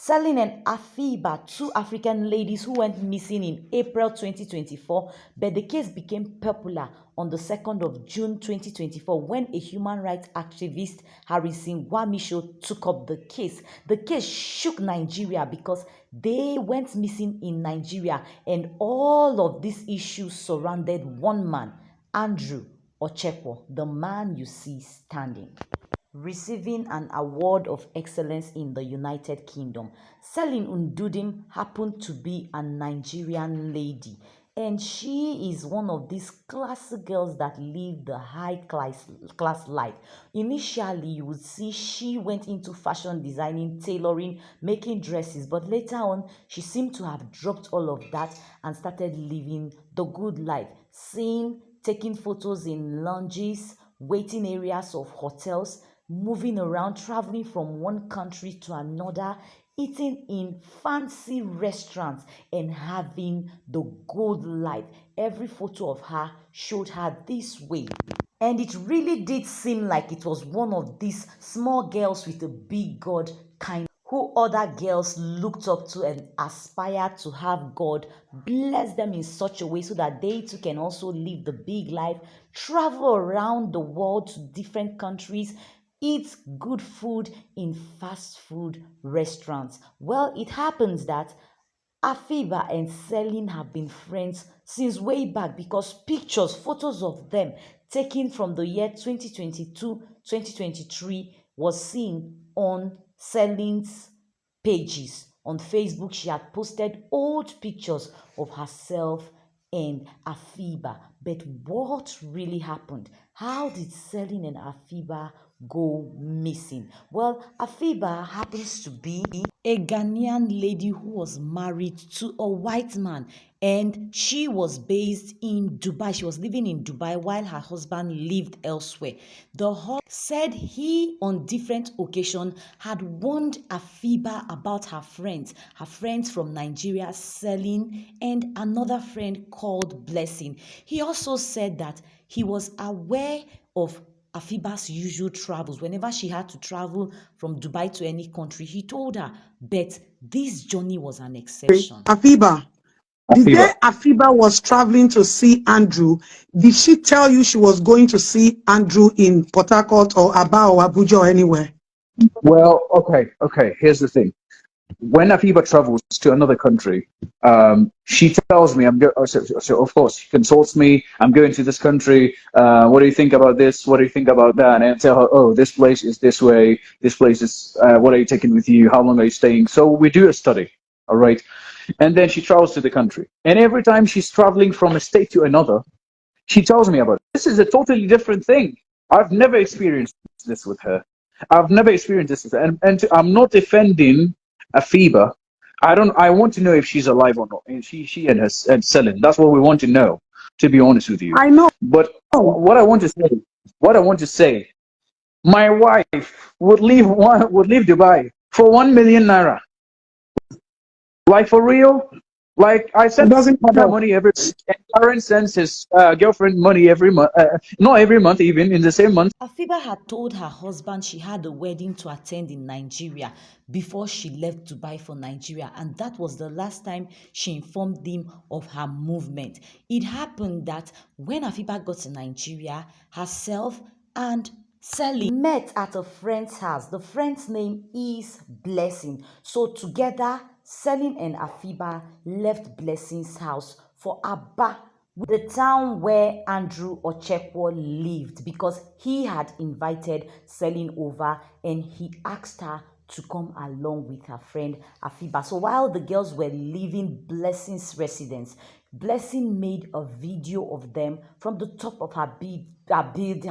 Selin and Afiba, two African ladies who went missing in April 2024, but the case became popular on the 2nd of June 2024 when a human rights activist, Harrison Wamisho, took up the case. The case shook Nigeria because they went missing in Nigeria, and all of these issues surrounded one man, Andrew Ochekwo, the man you see standing. Receiving an award of excellence in the United Kingdom, Celine Ndudim happened to be a Nigerian lady, and she is one of these classy girls that live the high class life. Initially, you would see she went into fashion designing, tailoring, making dresses, but later on, she seemed to have dropped all of that and started living the good life, seeing, taking photos in lounges, waiting areas of hotels, moving around, traveling from one country to another, eating in fancy restaurants, and having the good life. Every photo of her showed her this way. And it really did seem like it was one of these small girls with a big God kind who other girls looked up to and aspired to have God bless them in such a way so that they too can also live the big life, travel around the world to different countries, eat good food in fast food restaurants. Well, it happens that Afiba and Celine have been friends since way back because pictures, photos of them taken from the year 2022 2023 was seen on Celine's pages. On Facebook, she had posted old pictures of herself and Afiba. But what really happened? How did Celine and Afiba go missing? Well, Afiba happens to be a Ghanaian lady who was married to a white man, and she was based in Dubai. She was living in Dubai while her husband lived elsewhere. The husband said he, on different occasions, had warned Afiba about her friends from Nigeria, Celine, and another friend called Blessing. He also said that he was aware of Afiba's usual travels. Whenever she had to travel from Dubai to any country, he told her, but this journey was an exception. Afiba, the day Afiba. Afiba was traveling to see Andrew, did she tell you she was going to see Andrew in Port Harcourt or Aba or Abuja or anywhere? Well, okay. Here's the thing. When Afiba travels to another country, she tells me, so of course, she consults me. I'm going to this country. What do you think about this? What do you think about that? And I tell her, oh, this place is this way. This place is, what are you taking with you? How long are you staying? So we do a study, all right? And then she travels to the country. And every time she's traveling from a state to another, she tells me about it. This is a totally different thing. I've never experienced this with her. I've never experienced this with her. And I'm not defending Afiba. I want to know if she's alive or not. And she and her and Celine. That's what we want to know, to be honest with you. I know. But what I want to say, my wife would leave Dubai for 1 million naira. Like, for real? Like, I It send doesn't her matter. money every week, and Karen sends his girlfriend money every month. Not every month, even in the same month. Afiba had told her husband she had a wedding to attend in Nigeria before she left Dubai for Nigeria, and that was the last time she informed him of her movement. It happened that when Afiba got to Nigeria, herself and Sally met at a friend's house. The friend's name is Blessing. So together, Celine and Afiba left Blessing's house for Aba, the town where Andrew Ochekwo lived, because he had invited Celine over and he asked her to come along with her friend Afiba. So while the girls were leaving Blessing's residence, Blessing made a video of them from the top of her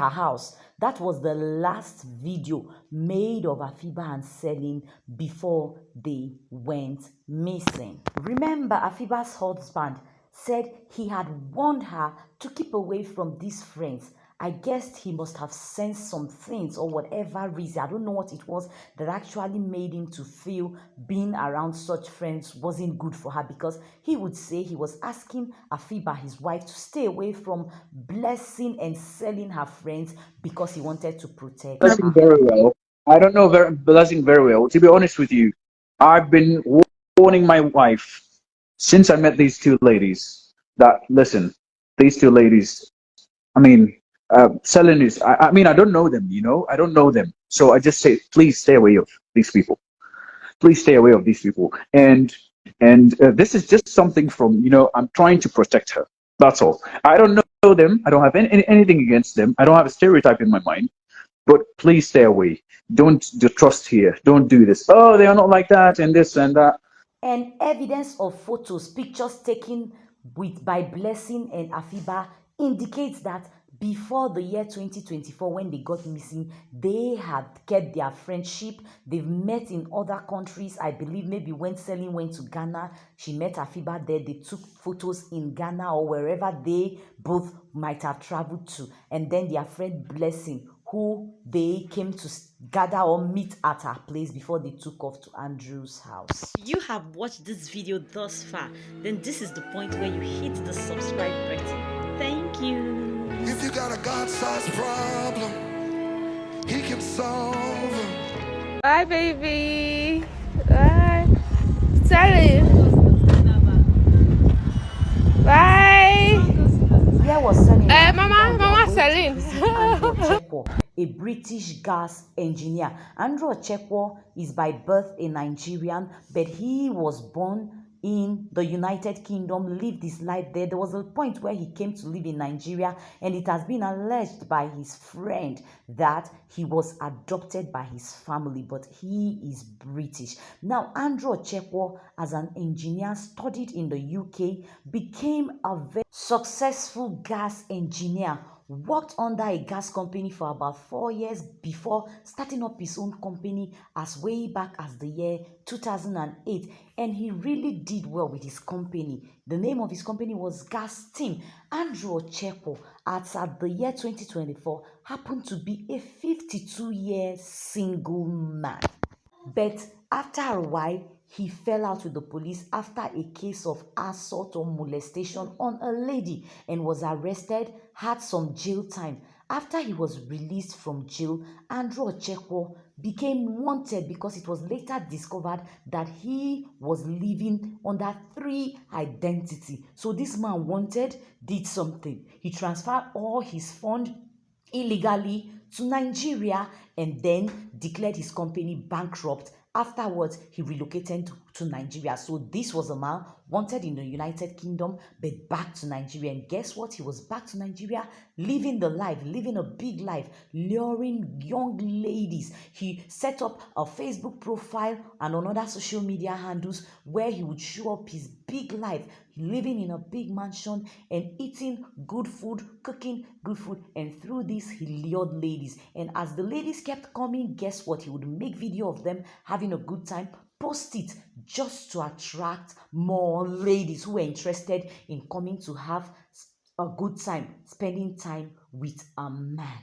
house. That was the last video made of Afiba and Celine before they went missing. Remember, Afiba's husband said he had warned her to keep away from these friends. I guess he must have sensed some things or whatever reason. I don't know what it was that actually made him to feel being around such friends wasn't good for her, because he would say he was asking Afiba, his wife, to stay away from Blessing and Selling her friends because he wanted to protect Blessing her. very well. I don't know Blessing very well. To be honest with you, I've been warning my wife since I met these two ladies that listen, these two ladies, I mean, selling is, I mean, I don't know them, you know, I don't know them. So I just say, please stay away of these people. Please stay away of these people. And this is just something from, you know, I'm trying to protect her. That's all. I don't know them. I don't have anything against them. I don't have a stereotype in my mind. But please stay away. Don't do trust here. Don't do this. Oh, they are not like that and this and that. And evidence of photos, pictures taken by Blessing and Afiba indicates that before the year 2024, when they got missing, they had kept their friendship. They've met in other countries. I believe maybe when Selin went to Ghana, she met Afiba there. They took photos in Ghana or wherever they both might have traveled to. And then their friend Blessing, who they came to gather or meet at her place before they took off to Andrew's house. You have watched this video thus far, then this is the point where you hit the subscribe button. Thank you. If you got a God-sized problem, he can solve them. Bye, baby. Bye. Sorry. Bye. Here was Selin. Mama Celine. Andrew Ochekwo, a British gas engineer. Andrew Ochekwo is by birth a Nigerian, but he was born in the United Kingdom, lived his life there. There was a point where he came to live in Nigeria, and it has been alleged by his friend that he was adopted by his family, but he is British. Now, Andrew Ochekwo, as an engineer, studied in the UK, became a very successful gas engineer, worked under a gas company for about 4 years before starting up his own company as way back as the year 2008, and he really did well with his company. The name of his company was Gas Team. Andrew Ochekwo, at the year 2024, happened to be a 52-year single man. But after a while, he fell out with the police after a case of assault or molestation on a lady and was arrested, had some jail time. After he was released from jail, Andrew Ochekwo became wanted because it was later discovered that he was living under 3 identity. So this man wanted, did something. He transferred all his funds illegally to Nigeria and then declared his company bankrupt. Afterwards, he relocated to Nigeria. So this was a man wanted in the United Kingdom, but back to Nigeria. And guess what? He was back to Nigeria, living the life, living a big life, luring young ladies. He set up a Facebook profile and on other social media handles where he would show up his big life, living in a big mansion and eating good food, cooking good food. And through this, he lured ladies. And as the ladies kept coming, guess what? He would make video of them having a good time, post it just to attract more ladies who were interested in coming to have a good time, spending time with a man,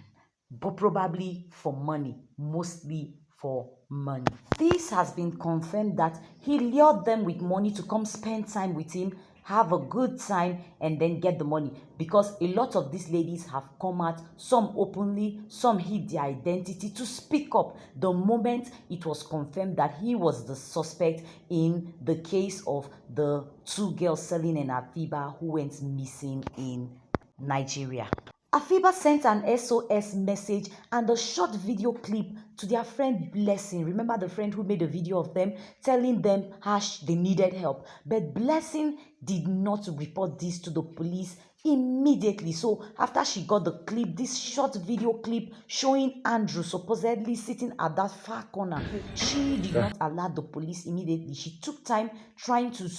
but probably for money, mostly for money. This has been confirmed that he lured them with money to come spend time with him, have a good time, and then get the money, because a lot of these ladies have come out, some openly, some hid their identity, to speak up the moment it was confirmed that he was the suspect in the case of the 2 girls, Selin and Afiba, who went missing in Nigeria. Afiba sent an SOS message and a short video clip to their friend Blessing. Remember the friend who made a video of them telling them how they needed help. But Blessing did not report this to the police immediately. So after she got the clip, this short video clip showing Andrew supposedly sitting at that far corner, she did not alert the police immediately. She took time trying to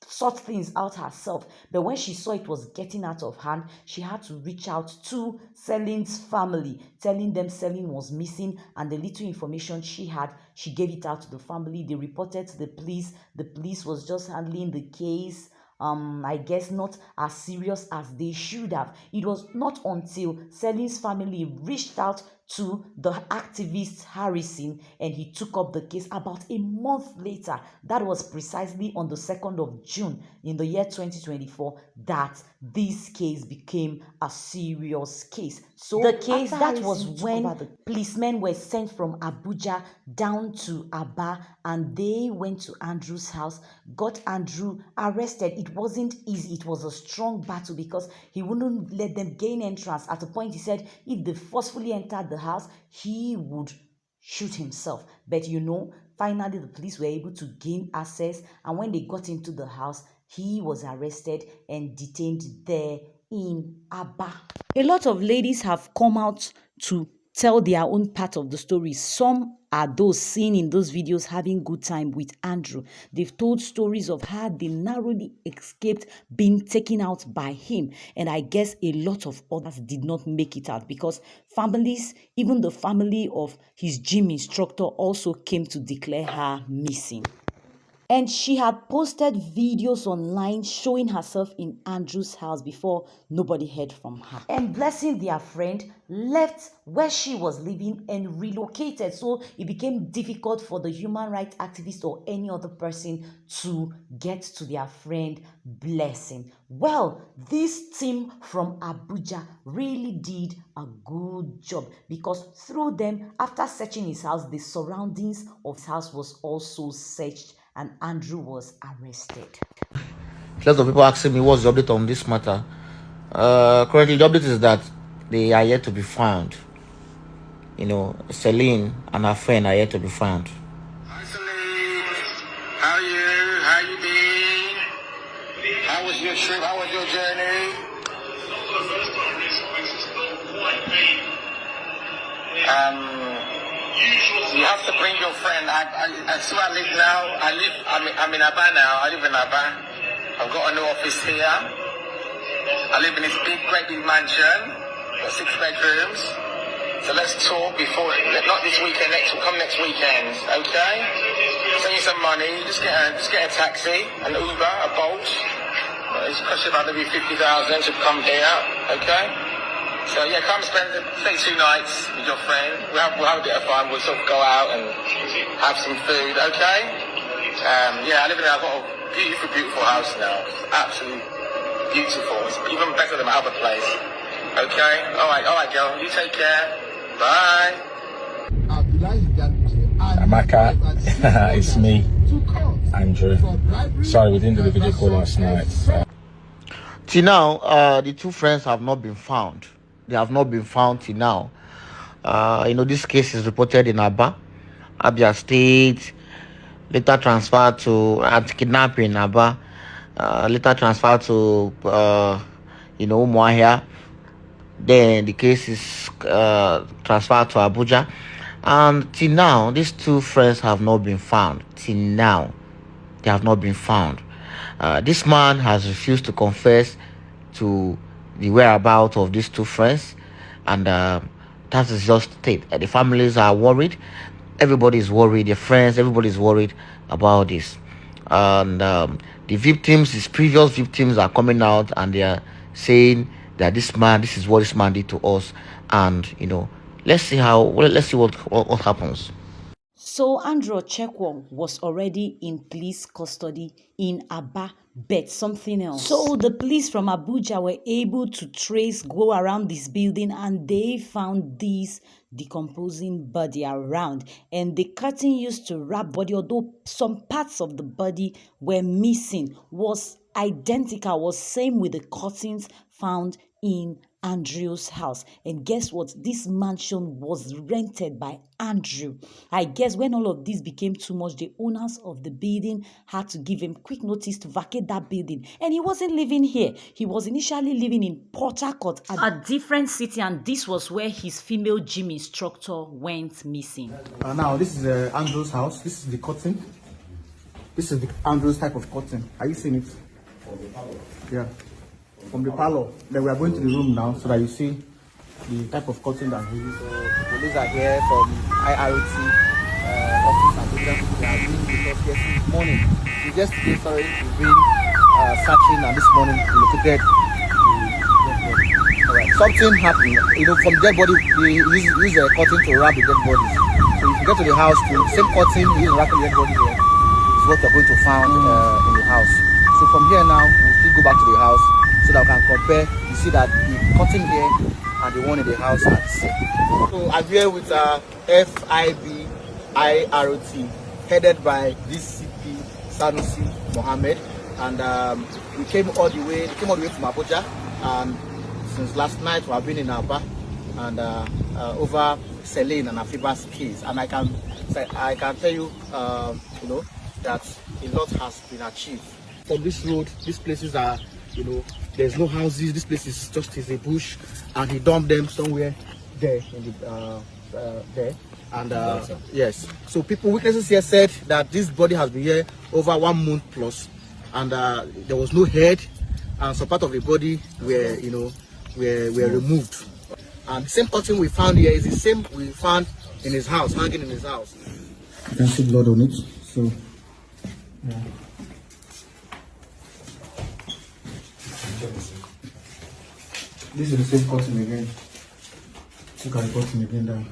sort things out herself, but when she saw it was getting out of hand, she had to reach out to Selin's family, telling them Selin was missing, and the little information she had, she gave it out to the family. They reported to the police. The police was just handling the case, I guess not as serious as they should have. It was not until Selin's family reached out to the activist Harrison, and he took up the case about a month later. That was precisely on the 2nd of June in the year 2024 that this case became a serious case. So the case that was when the policemen were sent from Abuja down to Aba, and they went to Andrew's house, got Andrew arrested. It wasn't easy. It was a strong battle because he wouldn't let them gain entrance. At a point, he said if they forcefully entered the house, he would shoot himself. But finally the police were able to gain access, and when they got into the house, he was arrested and detained there in Aba. A lot of ladies have come out to tell their own part of the story. Some are those seen in those videos having good time with Andrew. They've told stories of how they narrowly escaped being taken out by him. And I guess a lot of others did not make it out because families, even the family of his gym instructor, also came to declare her missing. And she had posted videos online showing herself in Andrew's house before nobody heard from her. And Blessing, their friend, left where she was living and relocated. So it became difficult for the human rights activist or any other person to get to their friend Blessing. Well, this team from Abuja really did a good job because through them, after searching his house, the surroundings of his house was also searched, and Andrew was arrested. Lots of people asking me what's the update on this matter. Currently, the update is that they are yet to be found. Celine and her friend are yet to be found. Hi Celine, how are you? How you been? How was your trip? How was your journey? You have to bring your friend. That's where I live now. I'm in Aba now. I live in Aba. I've got a new office here. I live in this great big mansion. Got 6 bedrooms. So let's talk before, not this weekend, next weekend, okay? Send you some money. Just get a taxi, an Uber, a Bolt. It's costing about maybe 50,000 to come here, okay? So yeah, come stay 2 nights with your friend. We'll have a bit of fun. We'll sort of go out and have some food, okay? Yeah, I live in I've got a beautiful house now. It's absolutely beautiful. It's even better than my other place. Okay? All right, girl. You take care. Bye. Amaka, it's me, Andrew. Sorry, we didn't do the video call last night. Till now, the 2 friends have not been found. They have not been found till now. This case is reported in Abia State, later transferred to kidnapping in Aba, later transferred to Umuahia. Then the case is transferred to Abuja. And till now, these 2 friends have not been found. Till now, they have not been found. This man has refused to confess to the whereabouts of these 2 friends, and that is just it. The families are worried. Everybody is worried. Their friends, everybody is worried about this. And the victims, his previous victims, are coming out and they are saying that this is what this man did to us. And let's see what happens. So Andrew Ochekwong was already in police custody in Aba, but something else. So the police from Abuja were able to go around this building, and they found this decomposing body around. And the curtain used to wrap body, although some parts of the body were missing, was identical, was same with the curtains found in Andrew's house. And guess what? This mansion was rented by Andrew. I guess when all of this became too much, the owners of the building had to give him quick notice to vacate that building. And he wasn't living here. He was initially living in Port Harcourt, a different city, and this was where his female gym instructor went missing. Now, this is Andrew's house. This is the curtain. This is the Andrew's type of curtain. Are you seeing it? Yeah. From the parlor. Then we are going to the room now so that you see the type of curtain that he uses. The police are here from IRT office Abuja. They are doing because this morning. Yesterday, we've been searching, and this morning we located the. Alright. something happened. From dead body, they use a cotton to wrap the dead bodies. So if you get to the house, the same cotton used to wrap the dead body here is what you're going to find in the house. So from here now, we'll still go back to the house so that we can compare. You see that the cotton here and the one in the house are the same. So I'm here with FIBIROT, headed by DCP Sanusi Mohammed, and we came all the way from Abuja, and since last night we have been in Aba and over Celine and Afiba's case, and I can tell you, that a lot has been achieved. From this road, these places are, there's no houses. This place is just a bush, and he dumped them somewhere there in the there. And yes, so witnesses here said that this body has been here over 1 month plus, and there was no head, and some part of the body were removed. And the same cotton we found here is the same we found in his house, hanging in his house. You can see blood on it. So yeah. This is the same cotton again. Look at the cotton again there.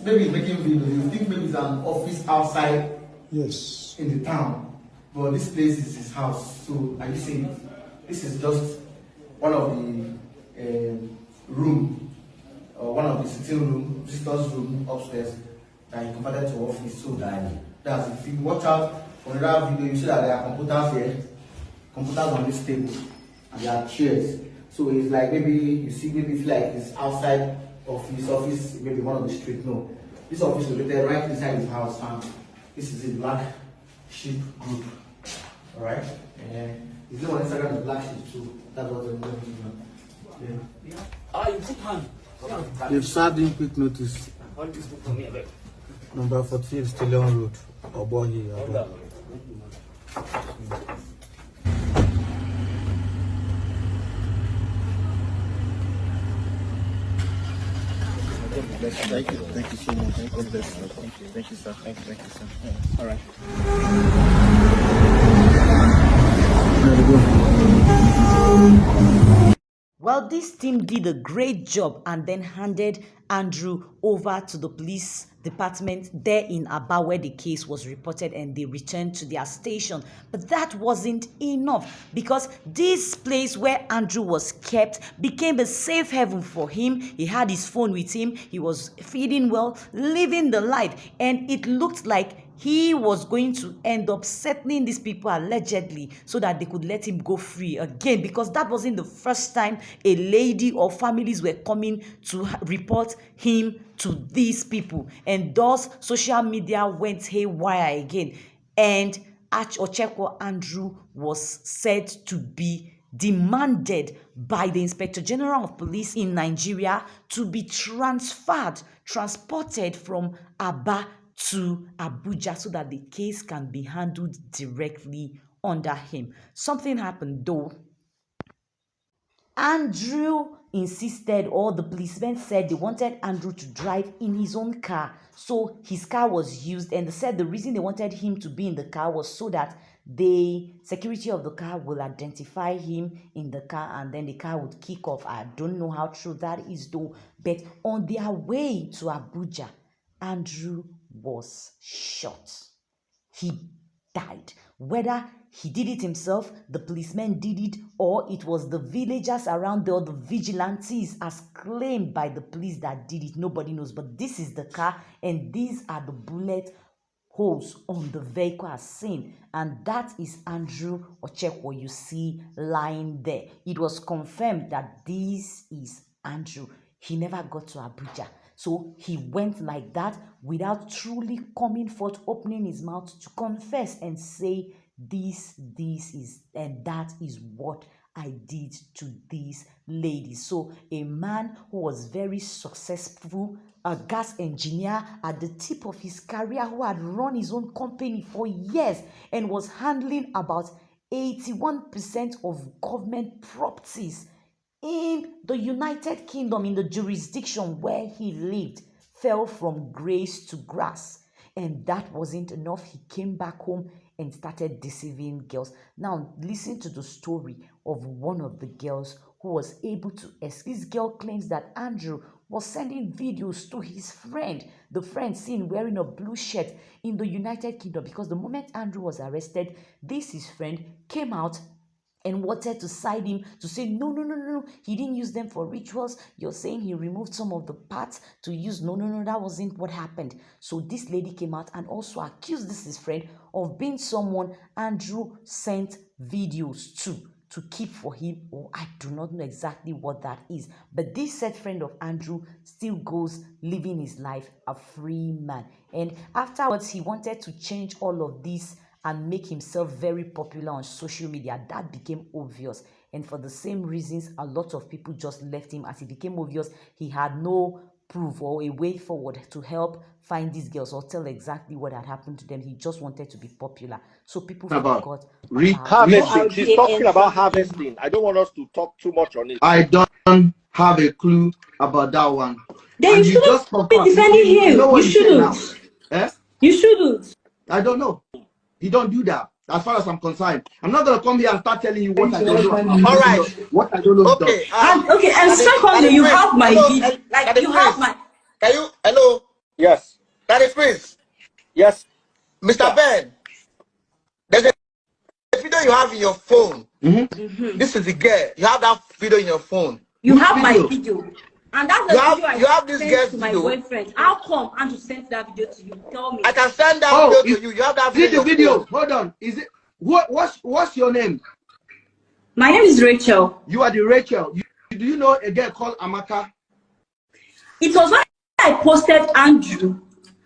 Maybe he's making video. You think maybe it's an office outside, yes, in the town, but this place is his house. So are you saying this is just one of the room, or one of the sitting room, visitors room upstairs that he converted to office? So that's if you watch out for another video, you see that there are computers here, computers on this table, and there are chairs. So it's like maybe it's like it's outside of his office, maybe one of the street. No, this office is located right inside his house, and this is a Black Sheep group. All right, and his name on Instagram is Black Sheep too. That's what they're doing. Yeah. You put hand. They've served in quick notice. Number 48 Stallion Road, Obohi. Thank you so much. Thank you, sir. Thank you, sir. All right. Well, this team did a great job and then handed Andrew over to the police department there in Aba, where the case was reported, and they returned to their station. But that wasn't enough, because this place where Andrew was kept became a safe haven for him. He had his phone with him. He was feeding well, living the life, and it looked like he was going to end up settling these people allegedly so that they could let him go free again, because that wasn't the first time a lady or families were coming to report him to these people. And thus social media went haywire again, and Ochekwo Andrew was said to be demanded by the Inspector General of Police in Nigeria to be transported from Aba to Abuja so that the case can be handled directly under him. Something happened though. Andrew insisted, or the policemen said they wanted Andrew to drive in his own car. So his car was used, and they said the reason they wanted him to be in the car was so that the security of the car will identify him in the car, and then the car would kick off. I don't know how true that is though, but on their way to Abuja, Andrew was shot. He died. Whether he did it himself, the policemen did it, or it was the villagers around there, or the vigilantes as claimed by the police that did it, nobody knows. But this is the car, and these are the bullet holes on the vehicle as seen, and that is Andrew Ochekwo you see lying there. It was confirmed that this is Andrew. He never got to Abuja. So he went like that without truly coming forth, opening his mouth to confess and say, this is, and that is what I did to these ladies. So a man who was very successful, a gas engineer at the tip of his career, who had run his own company for years and was handling about 81% of government properties in the United Kingdom, in the jurisdiction where he lived, fell from grace to grass. And that wasn't enough. He came back home and started deceiving girls. Now, listen to the story of one of the girls who was able to escape. This girl claims that Andrew was sending videos to his friend, the friend seen wearing a blue shirt in the United Kingdom, because the moment Andrew was arrested, his friend came out and wanted to side him to say, no, he didn't use them for rituals. You're saying he removed some of the parts to use. No, that wasn't what happened. So this lady came out and also accused his friend of being someone Andrew sent videos to keep for him, or I do not know exactly what that is. But this said friend of Andrew still goes living his life a free man. And afterwards, he wanted to change all of this and make himself very popular on social media. That became obvious. And for the same reasons, a lot of people just left him. As it became obvious, he had no proof or a way forward to help find these girls or tell exactly what had happened to them. He just wanted to be popular. So people forgot about harvesting. She's talking about harvesting. I don't want us to talk too much on it. I don't have a clue about that one. Then you shouldn't be defending him. You shouldn't. Eh? You shouldn't. I don't know. He don't do that. As far as I'm concerned, I'm not gonna come here and start telling you what I don't know. All right. What I don't know. Okay. And secondly, you have my video. Like you have my. Can you? Hello. Yes. That is Prince. Yes. Mr. Ben. There's a video you have in your phone. This is the girl. You have that video in your phone. You have my video. And that's the video you have this sent to my boyfriend. How come Andrew sent that video to you? Tell me. I can send that video to you. You have that video. Video. Hold on. Is it what's your name? My name is Rachel. You are the Rachel. Do you know a girl called Amaka? It was when I posted Andrew.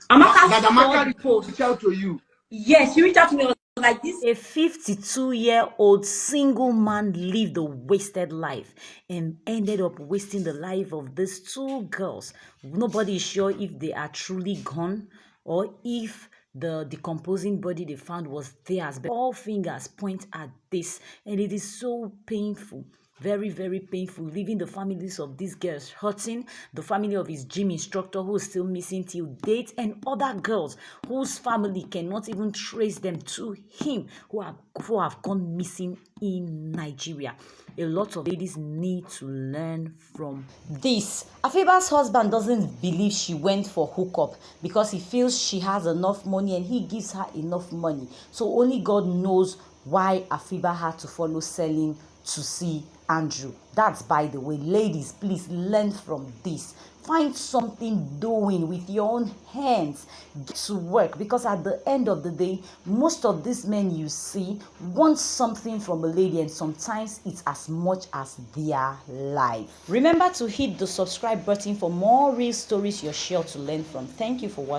Amaka reached out to you. Yes, he reached out to me like this. A 52-year-old single man lived a wasted life and ended up wasting the life of these two girls. Nobody is sure if they are truly gone or if the decomposing body they found was theirs. But all fingers point at this, and it is so painful. Very, very painful, leaving the families of these girls hurting, the family of his gym instructor who is still missing till date, and other girls whose family cannot even trace them to him, who have gone missing in Nigeria. A lot of ladies need to learn from this. Afiba's husband doesn't believe she went for hookup because he feels she has enough money and he gives her enough money. So only God knows why Afiba had to follow selling to see Andrew. That's by the way. Ladies, please learn from this. Find something doing with your own hands. Get to work, because at the end of the day, most of these men you see want something from a lady, and sometimes it's as much as their life. Remember to hit the subscribe button for more real stories you're sure to learn from. Thank you for watching.